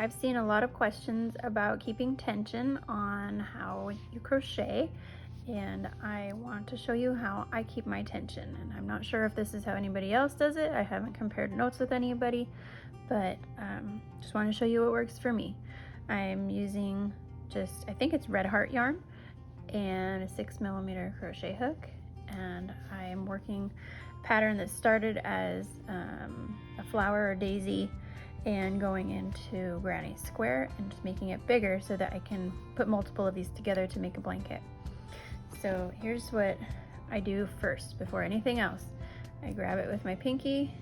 I've seen a lot of questions about keeping tension on how you crochet, and I want to show you how I keep my tension. And I'm not sure if this is how anybody else does it. I haven't compared notes with anybody, but just want to show you what works for me. I'm using I think it's Red Heart yarn and a 6mm crochet hook, and I'm working a pattern that started as a flower or daisy and going into granny square and just making it bigger so that I can put multiple of these together to make a blanket. So here's what I do first before anything else. I grab it with my pinky,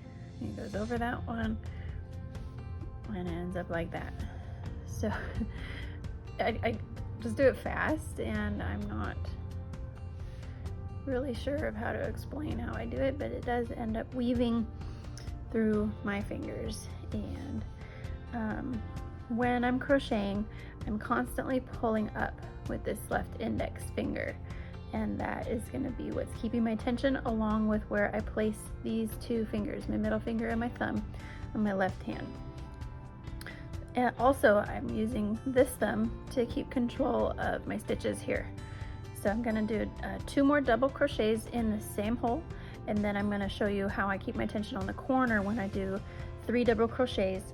it goes over that one, and it ends up like that. So I just do it fast, and I'm not really sure of how to explain how I do it, but it does end up weaving through my fingers. And when I'm crocheting, I'm constantly pulling up with this left index finger, and that is going to be what's keeping my tension, along with where I place these two fingers, my middle finger and my thumb, on my left hand. And also I'm using this thumb to keep control of my stitches here. So I'm going to do 2 more double crochets in the same hole, and then I'm going to show you how I keep my tension on the corner when I do 3 double crochets,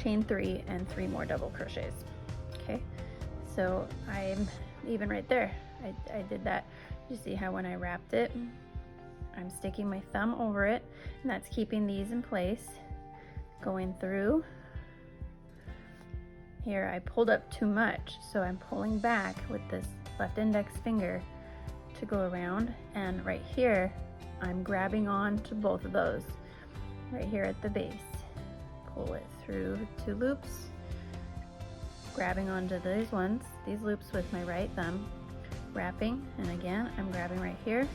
chain 3, and 3 more double crochets. Okay, so I'm even right there. I did that. You see how when I wrapped it, I'm sticking my thumb over it, and that's keeping these in place. Going through here, I pulled up too much, so I'm pulling back with this left index finger to go around, and right here I'm grabbing on to both of those right here at the base. Pull it through 2 loops, grabbing onto these loops with my right thumb, wrapping, and again I'm grabbing right here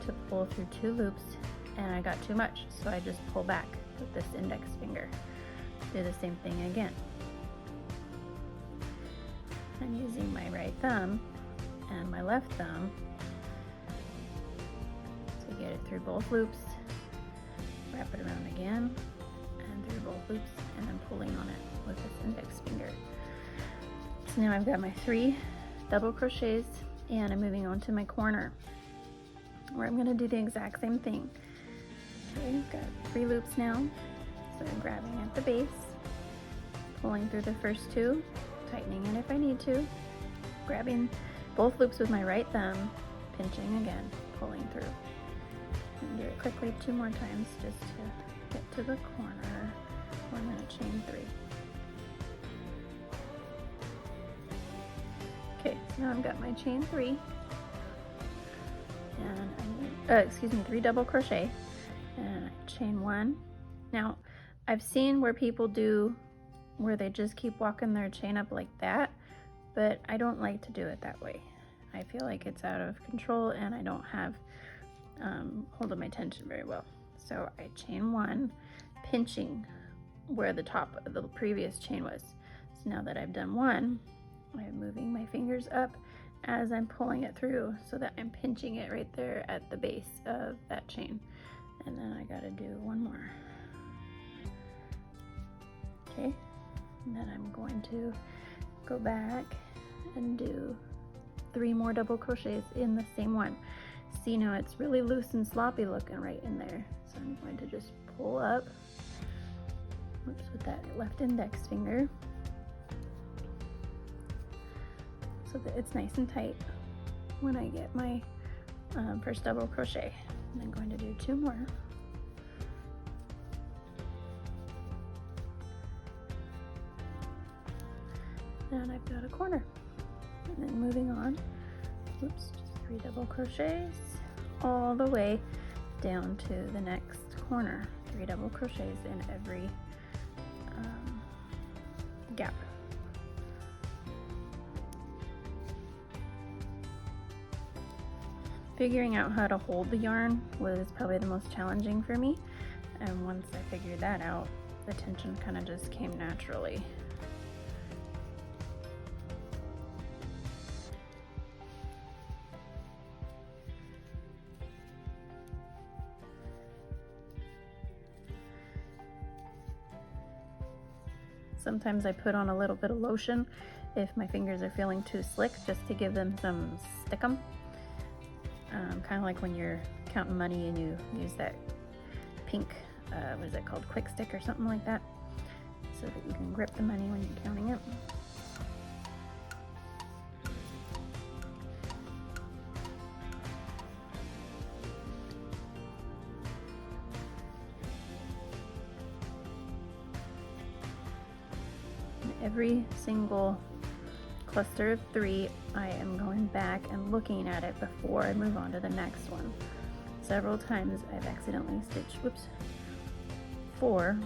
to pull through 2 loops, and I got too much, so I just pull back with this index finger. Do the same thing again. I'm using my right thumb and my left thumb to get it through both loops, wrap it around again and through both loops, and then pulling on it with this index finger. So now I've got my 3 double crochets, and I'm moving on to my corner where I'm going to do the exact same thing. Okay, I've got 3 loops now, so I'm grabbing at the base, pulling through the first 2, tightening it if I need to, grabbing both loops with my right thumb, pinching again, pulling through. And do it quickly 2 more times just to get to the corner where I'm going to chain 3. Okay, so now I've got my chain 3, and I need, 3 double crochet, and I chain 1. Now, I've seen where people do where they just keep walking their chain up like that, but I don't like to do it that way. I feel like it's out of control, and I don't have hold of my tension very well. So I chain 1, pinching where the top of the previous chain was. So now that I've done 1, I'm moving my fingers up as I'm pulling it through so that I'm pinching it right there at the base of that chain. And then I gotta do 1 more. Okay, and then I'm going to go back and do 3 more double crochets in the same one. See, now it's really loose and sloppy looking right in there. So I'm going to just pull up, oops, with that left index finger, so that it's nice and tight when I get my first double crochet. And I'm going to do 2 more. And I've got a corner. And then moving on, oops, just 3 double crochets all the way down to the next corner. 3 double crochets in every gap. Figuring out how to hold the yarn was probably the most challenging for me, and once I figured that out, the tension kind of just came naturally. Sometimes I put on a little bit of lotion if my fingers are feeling too slick, just to give them some stickum. Kind of like when you're counting money and you use that pink, what is it called, quick stick or something like that, so that you can grip the money when you're counting it. Every single cluster of 3, I am going back and looking at it before I move on to the next one. Several times I've accidentally stitched, 4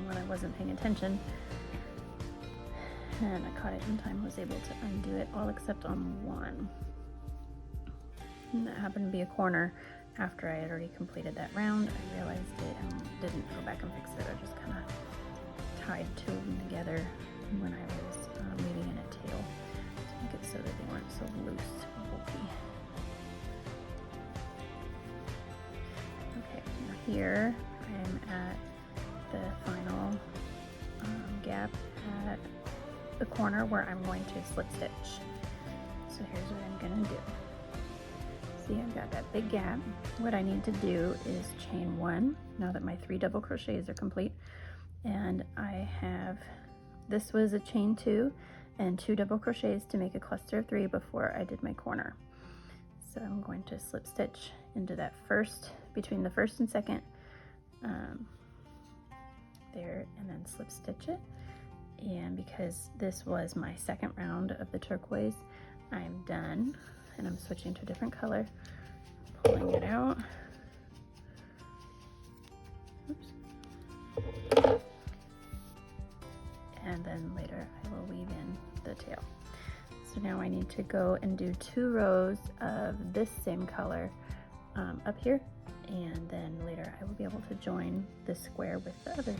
when I wasn't paying attention, and I caught it in time, was able to undo it all except on one. And that happened to be a corner after I had already completed that round. I realized it and didn't go back and fix it. I just kind of tied 2 of them together when I was weaving in a tail to make it so that they weren't so loose or bulky. Okay, now here I'm at the final gap at the corner where I'm going to slip stitch. So here's what I'm gonna do. See, I've got that big gap. What I need to do is chain 1 now that my 3 double crochets are complete. And I have, this was a chain 2 and 2 double crochets to make a cluster of 3 before I did my corner. So I'm going to slip stitch into that first, between the first and second there, and then slip stitch it. And because this was my second round of the turquoise, I'm done, and I'm switching to a different color, pulling it out. Oops. And then later I will weave in the tail. So now I need to go and do 2 rows of this same color up here, and then later I will be able to join the square with the other